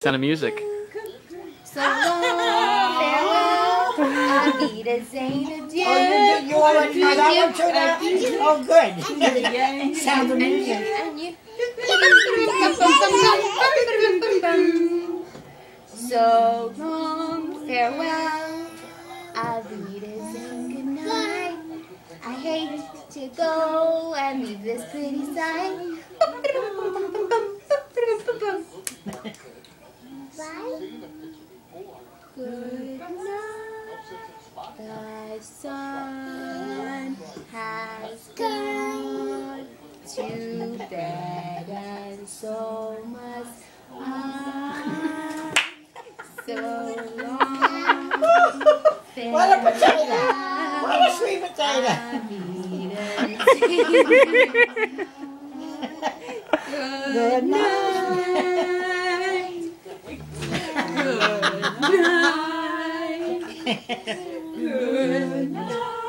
Sound of music. So long, farewell, Auf Wiedersehen, adieu. Oh, you want to do that one too now? Oh, good. Sound of music. And you. So long, farewell, Auf Wiedersehen, good night. I hate to go and leave this pretty sight. Bye. Good night. The sun has gone to bed, and so must I. So long, What a potato! What a sweet potato! Good night. Good night. Good night.